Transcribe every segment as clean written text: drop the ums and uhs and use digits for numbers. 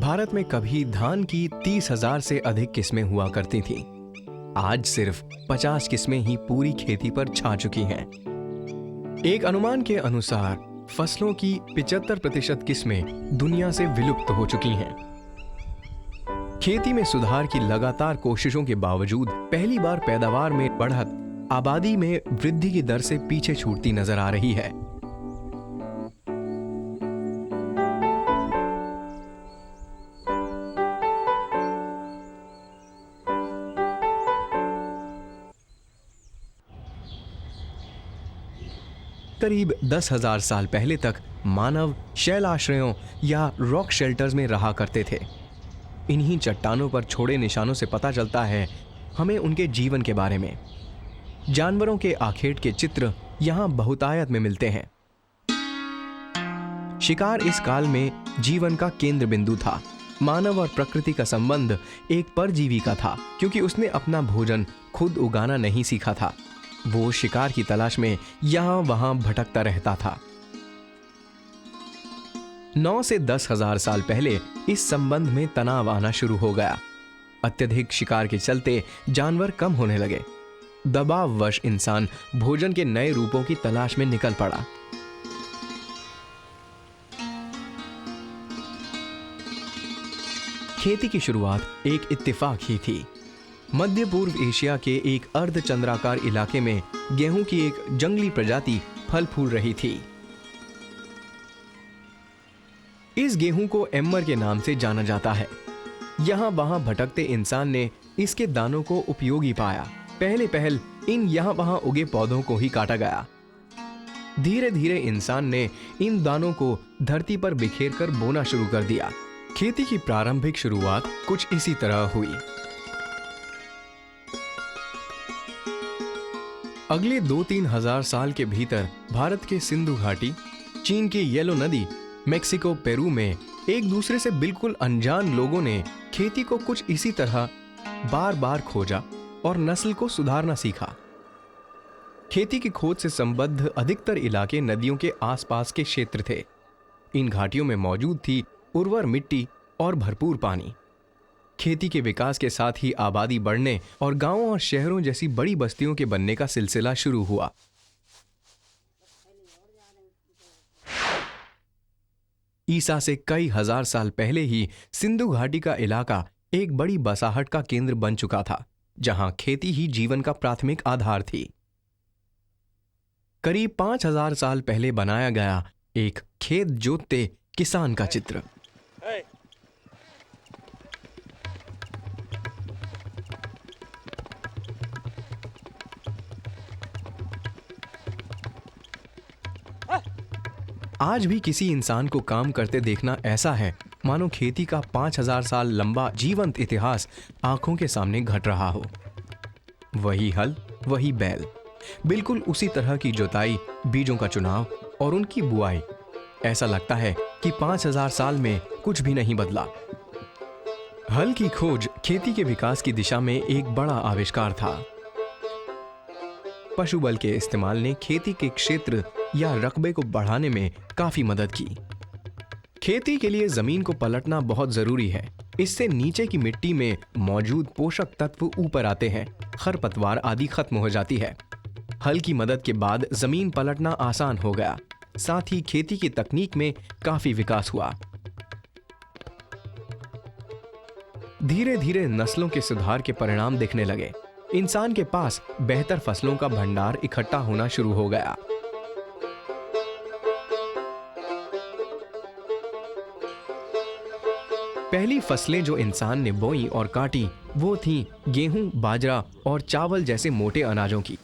भारत में कभी धान की 30,000 से अधिक किस्में हुआ करती थीं। आज सिर्फ 50 किस्में ही पूरी खेती पर छा चुकी हैं। एक अनुमान के अनुसार फसलों की 75% किस्में दुनिया से विलुप्त हो चुकी हैं। खेती में सुधार की लगातार कोशिशों के बावजूद पहली बार पैदावार में बढ़त आबादी में वृद्धि की दर से पीछे छूटती नजर आ रही है। करीब 10,000 साल पहले तक मानव शैलाश्रयों या रॉक शेल्टर्स में रहा करते थे। इन्हीं चट्टानों पर छोड़े निशानों से पता चलता है हमें उनके जीवन के बारे में। जानवरों के आखेट के चित्र यहां बहुतायत में मिलते हैं। शिकार इस काल में जीवन का केंद्र बिंदु था। मानव और प्रकृति का संबंध एक परजीवी का था, क्योंकि उसने अपना भोजन खुद उगाना नहीं सीखा था। वो शिकार की तलाश में यहां वहां भटकता रहता था। 9 से 10,000 साल पहले इस संबंध में तनाव आना शुरू हो गया। अत्यधिक शिकार के चलते जानवर कम होने लगे। दबाववश इंसान भोजन के नए रूपों की तलाश में निकल पड़ा। खेती की शुरुआत एक इत्तेफाक ही थी। मध्य पूर्व एशिया के एक अर्धचंद्राकार इलाके में गेहूं की एक जंगली प्रजाति फल फूल रही थी। इस गेहूं को एम्मर के नाम से जाना जाता है। यहां वहां भटकते इंसान ने इसके दानों को उपयोगी पाया। पहले पहल इन यहां वहां उगे पौधों को ही काटा गया। धीरे धीरे इंसान ने इन दानों को धरती पर बिखेर कर बोना शुरू कर दिया। खेती की प्रारंभिक शुरुआत कुछ इसी तरह हुई। अगले 2-3 हजार साल के भीतर भारत के सिंधु घाटी, चीन की येलो नदी, मेक्सिको, पेरू में एक दूसरे से बिल्कुल अनजान लोगों ने खेती को कुछ इसी तरह बार बार खोजा और नस्ल को सुधारना सीखा। खेती की खोज से संबद्ध अधिकतर इलाके नदियों के आसपास के क्षेत्र थे। इन घाटियों में मौजूद थी उर्वर मिट्टी और भरपूर पानी। खेती के विकास के साथ ही आबादी बढ़ने और गांवों और शहरों जैसी बड़ी बस्तियों के बनने का सिलसिला शुरू हुआ। ईसा से कई हजार साल पहले ही सिंधु घाटी का इलाका एक बड़ी बसाहट का केंद्र बन चुका था, जहां खेती ही जीवन का प्राथमिक आधार थी। करीब 5,000 साल पहले बनाया गया एक खेत जोतते किसान का चित्र। आज भी किसी इंसान को काम करते देखना ऐसा है मानो खेती का 5,000 साल लंबा जीवंत इतिहास आंखों के सामने घट रहा हो। वही हल, वही बैल, बिल्कुल उसी तरह की जुताई, बीजों का चुनाव और उनकी बुआई। ऐसा लगता है कि 5,000 साल में कुछ भी नहीं बदला। हल की खोज खेती के विकास की दिशा में एक बड़ा आविष्कार था। पशु बल के इस्तेमाल ने खेती के क्षेत्र या रकबे को बढ़ाने में काफी मदद की। खेती के लिए जमीन को पलटना बहुत जरूरी है। इससे नीचे की मिट्टी में मौजूद पोषक तत्व ऊपर आते हैं, खरपतवार आदि खत्म हो जाती है। हल की मदद के बाद जमीन पलटना आसान हो गया। साथ ही खेती की तकनीक में काफी विकास हुआ। धीरे धीरे नस्लों के सुधार के परिणाम दिखने लगे। इंसान के पास बेहतर फसलों का भंडार इकट्ठा होना शुरू हो गया। पहली फसलें जो इंसान ने बोई और काटी वो थीं गेहूं, बाजरा और चावल जैसे मोटे अनाजों की।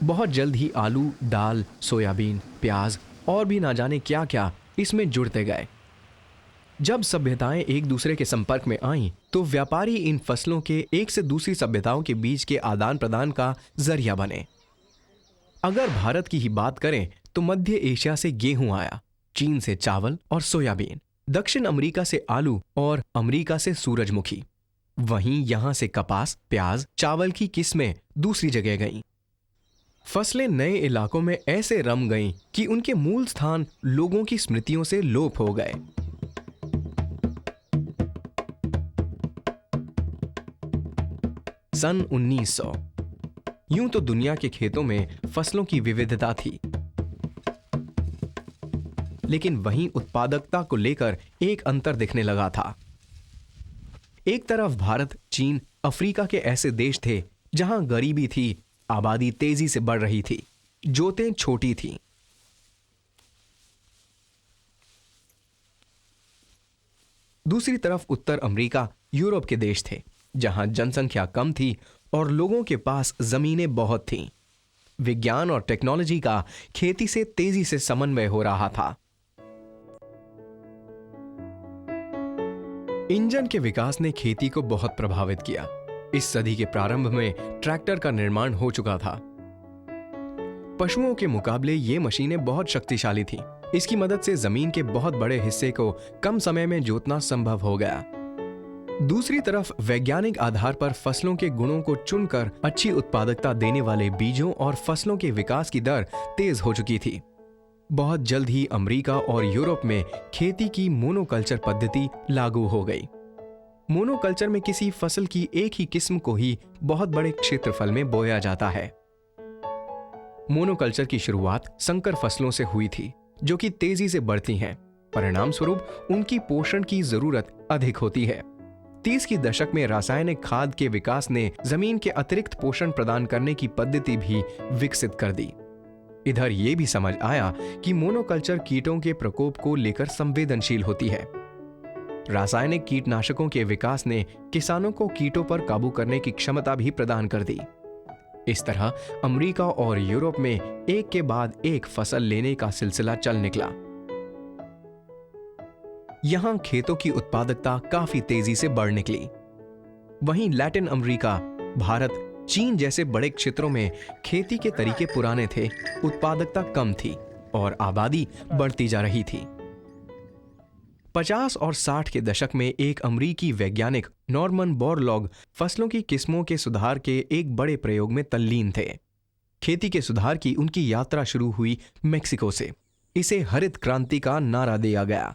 बहुत जल्द ही आलू, दाल, सोयाबीन, प्याज और भी ना जाने क्या क्या इसमें जुड़ते गए। जब सभ्यताएं एक दूसरे के संपर्क में आईं, तो व्यापारी इन फसलों के एक से दूसरी सभ्यताओं के बीच के आदान प्रदान का जरिया बने। अगर भारत की ही बात करें तो मध्य एशिया से गेहूं आया, चीन से चावल और सोयाबीन, दक्षिण अमेरिका से आलू और अमेरिका से सूरजमुखी। वहीं यहां से कपास, प्याज, चावल की किस्में दूसरी जगह गईं। फसलें नए इलाकों में ऐसे रम गईं कि उनके मूल स्थान लोगों की स्मृतियों से लोप हो गए। सन 1900। यूं तो दुनिया के खेतों में फसलों की विविधता थी, लेकिन वहीं उत्पादकता को लेकर एक अंतर दिखने लगा था। एक तरफ भारत, चीन, अफ्रीका के ऐसे देश थे जहां गरीबी थी, आबादी तेजी से बढ़ रही थी, जोतें छोटी थीं। दूसरी तरफ उत्तर अमेरिका, यूरोप के देश थे जहां जनसंख्या कम थी और लोगों के पास जमीनें बहुत थीं। विज्ञान और टेक्नोलॉजी का खेती से तेजी से समन्वय हो रहा था। इंजन के विकास ने खेती को बहुत प्रभावित किया। इस सदी के प्रारंभ में ट्रैक्टर का निर्माण हो चुका था। पशुओं के मुकाबले ये मशीनें बहुत शक्तिशाली थीं। इसकी मदद से जमीन के बहुत बड़े हिस्से को कम समय में जोतना संभव हो गया। दूसरी तरफ वैज्ञानिक आधार पर फसलों के गुणों को चुनकर अच्छी उत्पादकता देने वाले बीजों और फसलों के विकास की दर तेज हो चुकी थी। बहुत जल्द ही अमेरिका और यूरोप में खेती की मोनोकल्चर पद्धति लागू हो गई। मोनोकल्चर में किसी फसल की एक ही किस्म को ही बहुत बड़े क्षेत्रफल में बोया जाता है। मोनोकल्चर की शुरुआत संकर फसलों से हुई थी, जो कि तेजी से बढ़ती हैं। परिणाम स्वरूप उनकी पोषण की जरूरत अधिक होती है। 30 की दशक में रासायनिक खाद के विकास ने जमीन के अतिरिक्त पोषण प्रदान करने की पद्धति भी विकसित कर दी। इधर यह भी समझ आया कि मोनोकल्चर कीटों के प्रकोप को लेकर संवेदनशील होती है। रासायनिक कीटनाशकों के विकास ने किसानों को कीटों पर काबू करने की क्षमता भी प्रदान कर दी। इस तरह अमेरिका और यूरोप में एक के बाद एक फसल लेने का सिलसिला चल निकला। यहां खेतों की उत्पादकता काफी तेजी से बढ़ निकली। वहीं लैटिन अमेरिका, भारत, चीन जैसे बड़े क्षेत्रों में खेती के तरीके पुराने थे, उत्पादकता कम थी और आबादी बढ़ती जा रही थी। 50 और 60 के दशक में एक अमेरिकी वैज्ञानिक नॉर्मन बोरलॉग फसलों की किस्मों के सुधार के एक बड़े प्रयोग में तल्लीन थे। खेती के सुधार की उनकी यात्रा शुरू हुई मेक्सिको से। इसे हरित क्रांति का नारा दिया गया।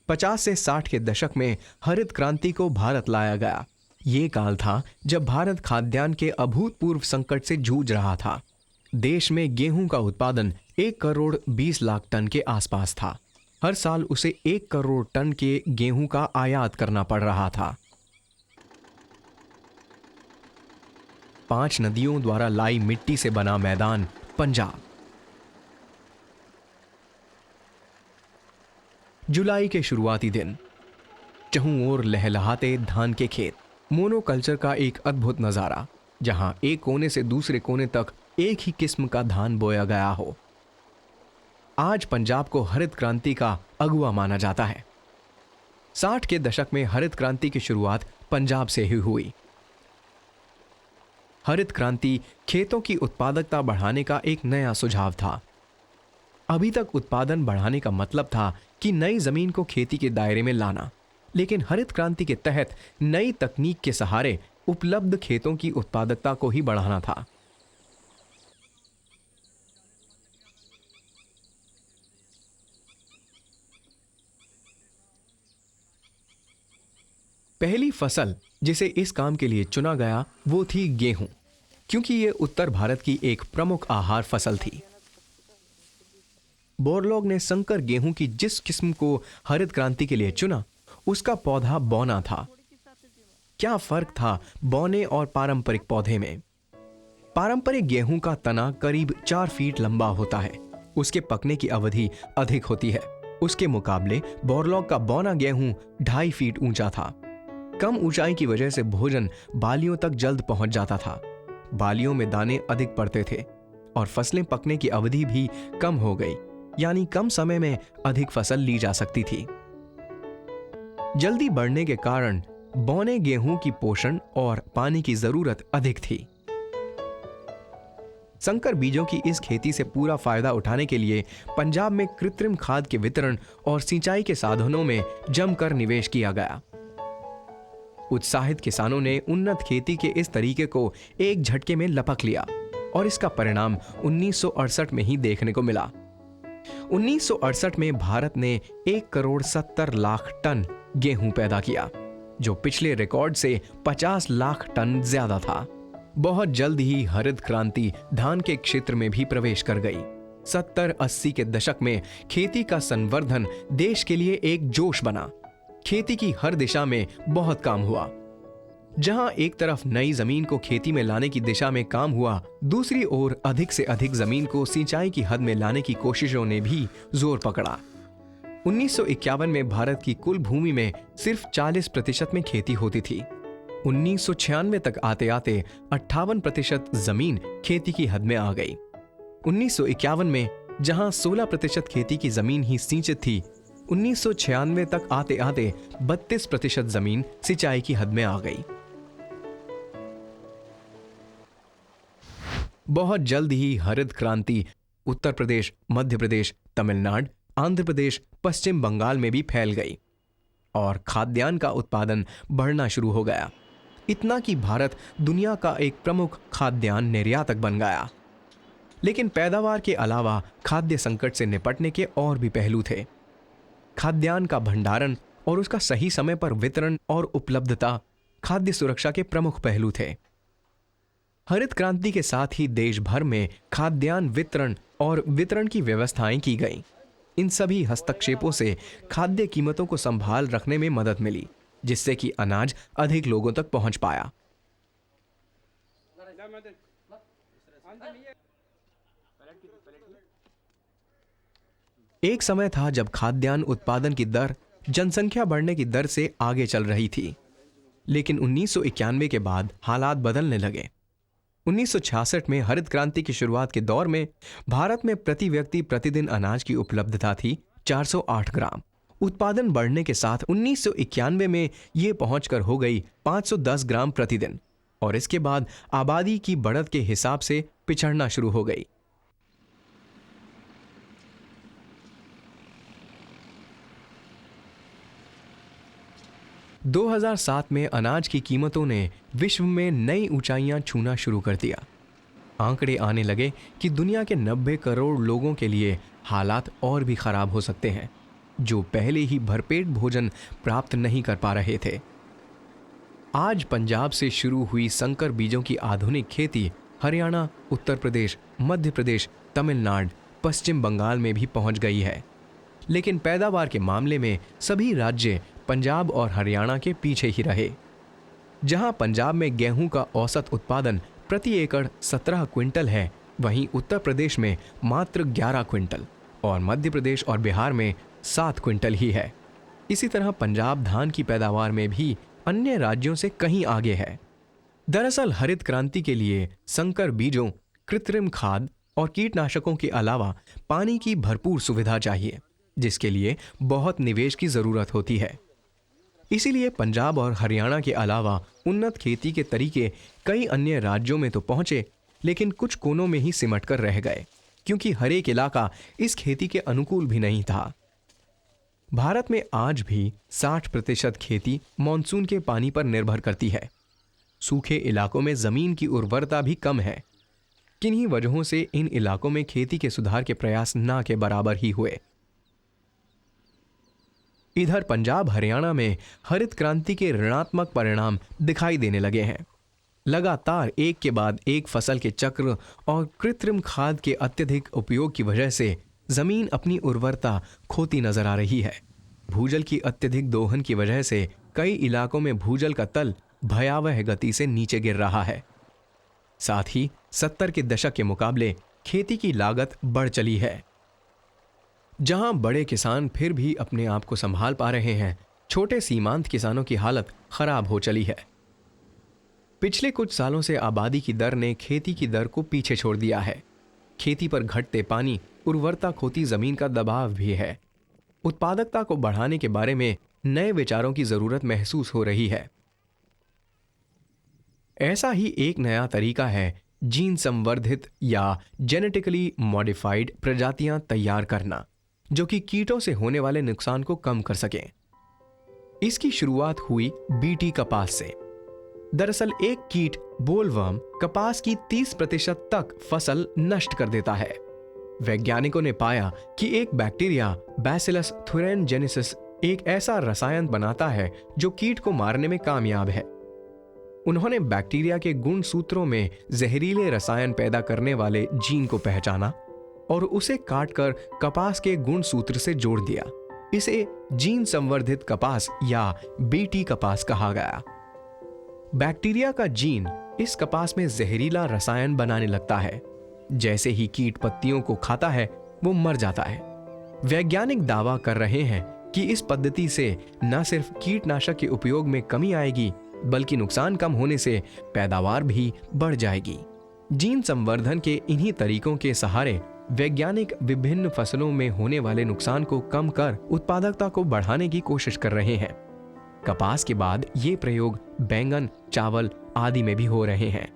50 से 60 के दशक में हरित क्रांति को भारत लाया गया। ये काल था जब भारत खाद्यान्न के अभूतपूर्व संकट से जूझ रहा था। देश में गेहूं का उत्पादन 1 करोड़ 20 लाख टन के आसपास था। हर साल उसे 1 करोड़ टन के गेहूं का आयात करना पड़ रहा था। 5 नदियों द्वारा लाई मिट्टी से बना मैदान पंजाब। जुलाई के शुरुआती दिन, चहुं ओर लहलहाते धान के खेत। मोनोकल्चर का एक अद्भुत नजारा, जहां एक कोने से दूसरे कोने तक एक ही किस्म का धान बोया गया हो। आज पंजाब को हरित क्रांति का अगुवा माना जाता है। 60 के दशक में हरित क्रांति की शुरुआत पंजाब से ही हुई। हरित क्रांति खेतों की उत्पादकता बढ़ाने का एक नया सुझाव था। अभी तक उत्पादन बढ़ाने का मतलब था कि नई जमीन को खेती के दायरे में लाना, लेकिन हरित क्रांति के तहत नई तकनीक के सहारे उपलब्ध खेतों की उत्पादकता को ही बढ़ाना था। पहली फसल जिसे इस काम के लिए चुना गया वो थी गेहूं, क्योंकि यह उत्तर भारत की एक प्रमुख आहार फसल थी। बोरलॉग ने संकर गेहूं की जिस किस्म को हरित क्रांति के लिए चुना, उसका पौधा बौना था। क्या फर्क था बौने और पारंपरिक पौधे में? पारंपरिक गेहूं का तना करीब 4 फीट लंबा होता है। उसके पकने की अवधि अधिक होती है। उसके मुकाबले बोरलॉग का बौना गेहूं 2.5 फीट ऊंचा था। कम ऊंचाई की वजह से भोजन बालियों तक जल्द पहुंच जाता था। बालियों में दाने अधिक पड़ते थे और फसलें पकने की अवधि भी कम हो गई, यानी कम समय में अधिक फसल ली जा सकती थी। जल्दी बढ़ने के कारण बौने गेहूं की पोषण और पानी की जरूरत अधिक थी। संकर बीजों की इस खेती से पूरा फायदा उठाने के लिए पंजाब में कृत्रिम खाद के वितरण और सिंचाई के साधनों में जमकर निवेश किया गया। उत्साहित किसानों ने उन्नत खेती के इस तरीके को एक झटके में लपक लिया और इसका परिणाम 1968 में ही देखने को मिला। 1968 में भारत ने 1 करोड़ 70 लाख टन गेहूं पैदा किया, जो पिछले रिकॉर्ड से 50 लाख टन ज्यादा था। बहुत जल्द ही हरित क्रांति धान के क्षेत्र में भी प्रवेश कर गई। 70-80 के दशक में खेती का संवर्धन देश के लिए एक जोश बना। खेती की हर दिशा में बहुत काम हुआ। जहां एक तरफ नई जमीन को खेती में लाने की दिशा में काम हुआ, दूसरी ओर अधिक से अधिक जमीन को सिंचाई की हद में लाने की कोशिशों ने भी जोर पकड़ा। 1951 में भारत की कुल भूमि में सिर्फ 40% में खेती होती थी। 1996 तक आते आते 58% जमीन खेती की हद में आ गई। 1951 में जहां 16% खेती की जमीन ही सिंचित थी, 1996 तक आते आते 32% जमीन सिंचाई की हद में आ गई। बहुत जल्द ही हरित क्रांति उत्तर प्रदेश, मध्य प्रदेश, तमिलनाडु, आंध्र प्रदेश, पश्चिम बंगाल में भी फैल गई और खाद्यान्न का उत्पादन बढ़ना शुरू हो गया। इतना कि भारत दुनिया का एक प्रमुख खाद्यान्न निर्यातक बन गया। लेकिन पैदावार के अलावा खाद्य संकट से निपटने के और भी पहलू थे। खाद्यान्न का भंडारण और उसका सही समय पर वितरण और उपलब्धता खाद्य सुरक्षा के प्रमुख पहलू थे। हरित क्रांति के साथ ही देश भर में खाद्यान्न वितरण की व्यवस्थाएं की गईं। इन सभी हस्तक्षेपों से खाद्य कीमतों को संभाल रखने में मदद मिली, जिससे कि अनाज अधिक लोगों तक पहुंच पाया। एक समय था जब खाद्यान्न उत्पादन की दर जनसंख्या बढ़ने की दर से आगे चल रही थी, लेकिन 1991 के बाद हालात बदलने लगे। 1966 में हरित क्रांति की शुरुआत के दौर में भारत में प्रति व्यक्ति प्रतिदिन अनाज की उपलब्धता थी 408 ग्राम। उत्पादन बढ़ने के साथ 1991 में यह पहुंचकर हो गई 510 ग्राम प्रतिदिन और इसके बाद आबादी की बढ़त के हिसाब से पिछड़ना शुरू हो गई। दो 2007 में अनाज की कीमतों ने विश्व में नई ऊंचाइयां छूना शुरू कर दिया। आंकड़े आने लगे कि दुनिया के 90 करोड़ लोगों के लिए हालात और भी खराब हो सकते हैं, जो पहले ही भरपेट भोजन प्राप्त नहीं कर पा रहे थे। आज पंजाब से शुरू हुई संकर बीजों की आधुनिक खेती हरियाणा, उत्तर प्रदेश, मध्य प्रदेश, तमिलनाडु, पश्चिम बंगाल में भी पहुंच गई है। लेकिन पैदावार के मामले में सभी राज्य पंजाब और हरियाणा के पीछे ही रहे। जहां पंजाब में गेहूं का औसत उत्पादन प्रति एकड़ 17 क्विंटल है, वहीं उत्तर प्रदेश में मात्र 11 क्विंटल और मध्य प्रदेश और बिहार में 7 क्विंटल ही है। इसी तरह पंजाब धान की पैदावार में भी अन्य राज्यों से कहीं आगे है। दरअसल हरित क्रांति के लिए संकर बीजों, कृत्रिम खाद और कीटनाशकों के अलावा पानी की भरपूर सुविधा चाहिए, जिसके लिए बहुत निवेश की जरूरत होती है। इसीलिए पंजाब और हरियाणा के अलावा उन्नत खेती के तरीके कई अन्य राज्यों में तो पहुंचे, लेकिन कुछ कोनों में ही सिमट कर रह गए, क्योंकि हर एक इलाका इस खेती के अनुकूल भी नहीं था। भारत में आज भी 60% खेती मानसून के पानी पर निर्भर करती है। सूखे इलाकों में जमीन की उर्वरता भी कम है। किन्हीं वजहों से इन इलाकों में खेती के सुधार के प्रयास ना के बराबर ही हुए। इधर पंजाब हरियाणा में हरित क्रांति के ऋणात्मक परिणाम दिखाई देने लगे हैं। लगातार एक के बाद एक फसल के चक्र और कृत्रिम खाद के अत्यधिक उपयोग की वजह से जमीन अपनी उर्वरता खोती नजर आ रही है। भूजल की अत्यधिक दोहन की वजह से कई इलाकों में भूजल का तल भयावह गति से नीचे गिर रहा है। साथ ही 70 के दशक के मुकाबले खेती की लागत बढ़ चली है। जहां बड़े किसान फिर भी अपने आप को संभाल पा रहे हैं, छोटे सीमांत किसानों की हालत खराब हो चली है। पिछले कुछ सालों से आबादी की दर ने खेती की दर को पीछे छोड़ दिया है। खेती पर घटते पानी, उर्वरता खोती जमीन का दबाव भी है। उत्पादकता को बढ़ाने के बारे में नए विचारों की जरूरत महसूस हो रही है। ऐसा ही एक नया तरीका है जीन संवर्धित या जेनेटिकली मॉडिफाइड प्रजातियां तैयार करना, जो कि कीटों से होने वाले नुकसान को कम कर सकें। इसकी शुरुआत हुई बीटी कपास से। दरअसल एक कीट बोलवर्म कपास की 30% तक फसल नष्ट कर देता है। वैज्ञानिकों ने पाया कि एक बैक्टीरिया बैसिलस थुरेनजेनेसिस एक ऐसा रसायन बनाता है जो कीट को मारने में कामयाब है। उन्होंने बैक्टीरिया के गुणसूत्रों में जहरीले रसायन पैदा करने वाले जीन को पहचाना और उसे काटकर कपास के गुणसूत्र से जोड़ दिया। इसे जीन संवर्धित कपास या बीटी कपास कहा गया। बैक्टीरिया का जीन इस कपास में जहरीला रसायन बनाने लगता है। जैसे ही कीट पत्तियों को खाता है, वो मर जाता है। वैज्ञानिक दावा कर रहे हैं कि इस पद्धति से न सिर्फ कीटनाशक के उपयोग में कमी आएगी, बल्कि नुकसान कम होने से पैदावार भी बढ़ जाएगी। जीन संवर्धन के इन्हीं तरीकों के सहारे वैज्ञानिक विभिन्न फसलों में होने वाले नुकसान को कम कर उत्पादकता को बढ़ाने की कोशिश कर रहे हैं। कपास के बाद ये प्रयोग बैंगन, चावल आदि में भी हो रहे हैं।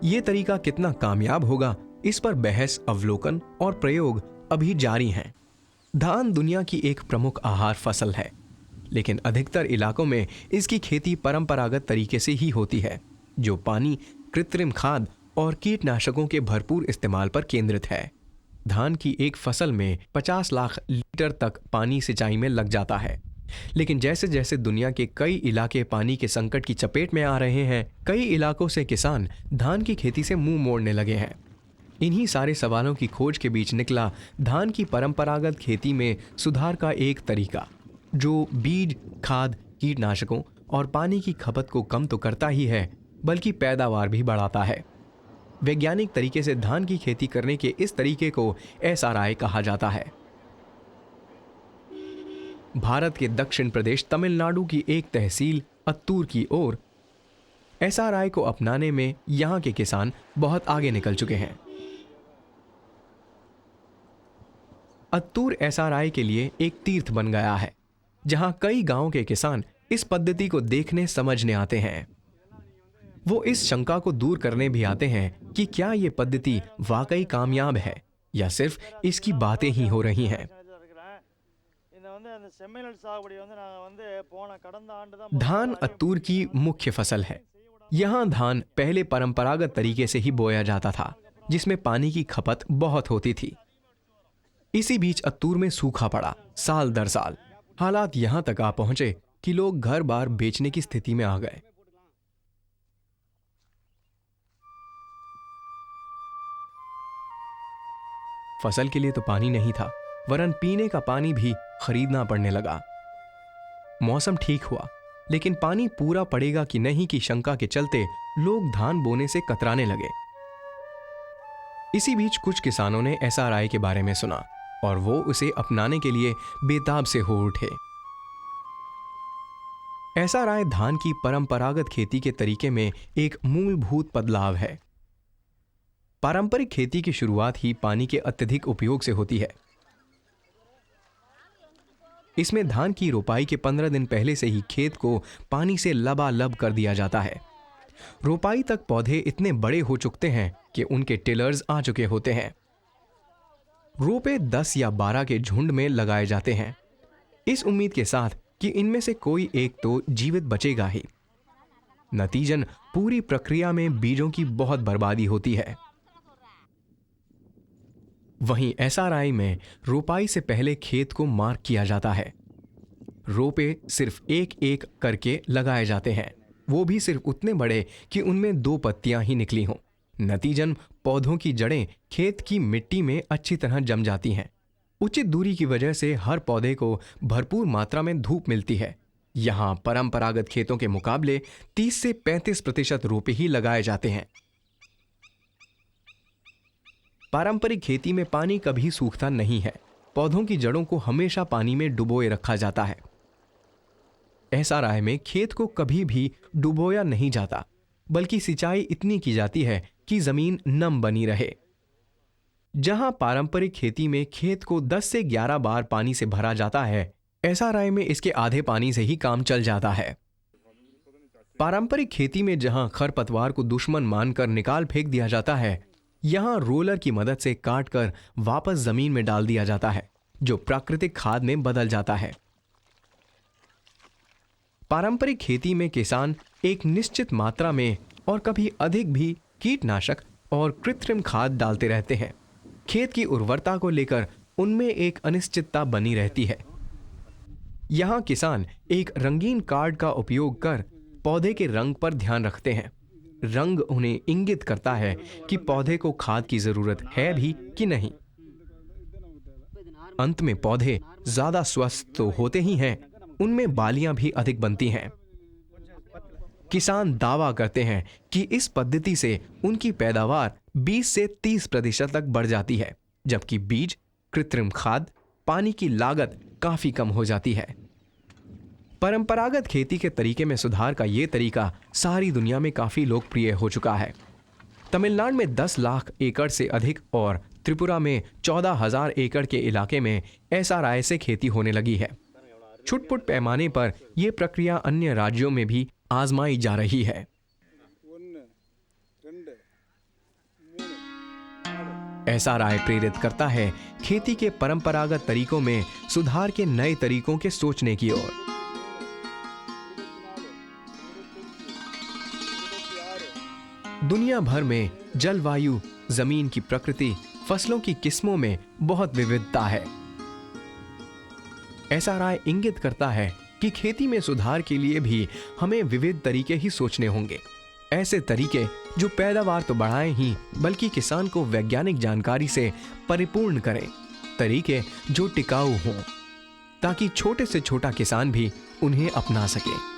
ये तरीका कितना कामयाब होगा, इस पर बहस, अवलोकन और प्रयोग अभी जारी हैं। धान दुनिया की एक प्रमुख आहार फसल है, लेकिन अधिकतर इलाकों में इसकी खेती परंपरागत तरीके से ही होती है, जो पानी, कृत्रिम खाद और कीटनाशकों के भरपूर इस्तेमाल पर केंद्रित है। धान की एक फसल में 50 लाख लीटर तक पानी सिंचाई में लग जाता है, लेकिन जैसे जैसे दुनिया के कई इलाके पानी के संकट की चपेट में आ रहे हैं, कई इलाकों से किसान धान की खेती से मुंह मोड़ने लगे हैं। इन्हीं सारे सवालों की खोज के बीच निकला धान की परंपरागत खेती में सुधार का एक तरीका, जो बीज, खाद, कीटनाशकों और पानी की खपत को कम तो करता ही है, बल्कि पैदावार भी बढ़ाता है। वैज्ञानिक तरीके से धान की खेती करने के इस तरीके को एसआरआई कहा जाता है। भारत के दक्षिण प्रदेश तमिलनाडु की एक तहसील अत्तूर की ओर एसआरआई को अपनाने में यहां के किसान बहुत आगे निकल चुके हैं। अत्तूर एसआरआई के लिए एक तीर्थ बन गया है, जहां कई गांवों के किसान इस पद्धति को देखने समझने आते हैं। वो इस शंका को दूर करने भी आते हैं कि क्या ये पद्धति वाकई कामयाब है या सिर्फ इसकी बातें ही हो रही हैं। धान अत्तूर की मुख्य फसल है। यहां धान पहले परंपरागत तरीके से ही बोया जाता था, जिसमें पानी की खपत बहुत होती थी। इसी बीच अत्तूर में सूखा पड़ा साल दर साल। हालात यहां तक आ पहुंचे कि लोग घर बार बेचने की स्थिति में आ गए। फसल के लिए तो पानी नहीं था, वरन पीने का पानी भी खरीदना पड़ने लगा। मौसम ठीक हुआ, लेकिन पानी पूरा पड़ेगा कि नहीं की शंका के चलते लोग धान बोने से कतराने लगे। इसी बीच कुछ किसानों ने एसआरआई के बारे में सुना और वो उसे अपनाने के लिए बेताब से हो उठे। एसआरआई धान की परंपरागत खेती के तरीके में एक मूलभूत बदलाव है। पारंपरिक खेती की शुरुआत ही पानी के अत्यधिक उपयोग से होती है। इसमें धान की रोपाई के 15 दिन पहले से ही खेत को पानी से लबालब कर दिया जाता है। रोपाई तक पौधे इतने बड़े हो चुकते हैं कि उनके टिलर्स आ चुके होते हैं। रोपे 10 या 12 के झुंड में लगाए जाते हैं, इस उम्मीद के साथ कि इनमें से कोई एक तो जीवित बचेगा ही। नतीजन पूरी प्रक्रिया में बीजों की बहुत बर्बादी होती है। वहीं एसआरआई में रोपाई से पहले खेत को मार्क किया जाता है। रोपे सिर्फ एक एक करके लगाए जाते हैं, वो भी सिर्फ उतने बड़े कि उनमें 2 पत्तियां ही निकली हों। नतीजन पौधों की जड़ें खेत की मिट्टी में अच्छी तरह जम जाती हैं। उचित दूरी की वजह से हर पौधे को भरपूर मात्रा में धूप मिलती है। यहां परंपरागत खेतों के मुकाबले 30 से 35% रोपे ही लगाए जाते हैं। पारंपरिक खेती में पानी कभी सूखता नहीं है। पौधों की जड़ों को हमेशा पानी में डुबोए रखा जाता है। एसआरआई में खेत को कभी भी डुबोया नहीं जाता, बल्कि सिंचाई इतनी की जाती है कि जमीन नम बनी रहे। जहां पारंपरिक खेती में खेत को 10 से 11 बार पानी से भरा जाता है, एसआरआई में इसके आधे पानी से ही काम चल जाता है। पारंपरिक खेती में जहां खरपतवार को दुश्मन मानकर निकाल फेंक दिया जाता है, यहां रोलर की मदद से काटकर वापस जमीन में डाल दिया जाता है, जो प्राकृतिक खाद में बदल जाता है। पारंपरिक खेती में किसान एक निश्चित मात्रा में और कभी अधिक भी कीटनाशक और कृत्रिम खाद डालते रहते हैं। खेत की उर्वरता को लेकर उनमें एक अनिश्चितता बनी रहती है। यहाँ किसान एक रंगीन कार्ड का उपयोग कर पौधे के रंग पर ध्यान रखते हैं। रंग उन्हें इंगित करता है कि पौधे को खाद की जरूरत है भी कि नहीं। अंत में पौधे ज्यादा स्वस्थ तो होते ही हैं, उनमें बालियां भी अधिक बनती हैं। किसान दावा करते हैं कि इस पद्धति से उनकी पैदावार 20 से 30% तक बढ़ जाती है, जबकि बीज, कृत्रिम खाद, पानी की लागत काफी कम हो जाती है। परंपरागत खेती के तरीके में सुधार का यह तरीका सारी दुनिया में काफी लोकप्रिय हो चुका है। तमिलनाडु में 10 लाख एकड़ से अधिक और त्रिपुरा में 14,000 एकड़ के इलाके में SRI से खेती होने लगी है। छुटपुट पैमाने पर यह प्रक्रिया अन्य राज्यों में भी आजमाई जा रही है। SRI प्रेरित करता है खेती के परंपरागत तरीकों में सुधार के नए तरीकों के सोचने की ओर। दुनिया भर में जलवायु, जमीन की प्रकृति, फसलों की किस्मों में बहुत विविधता है। SRI इंगित करता है कि खेती में सुधार के लिए भी हमें विविध तरीके ही सोचने होंगे। ऐसे तरीके जो पैदावार तो बढ़ाएं ही बल्कि किसान को वैज्ञानिक जानकारी से परिपूर्ण करें। तरीके जो टिकाऊ हों ताकि छोटे से छोटा किसान भी उन्हें अपना सके।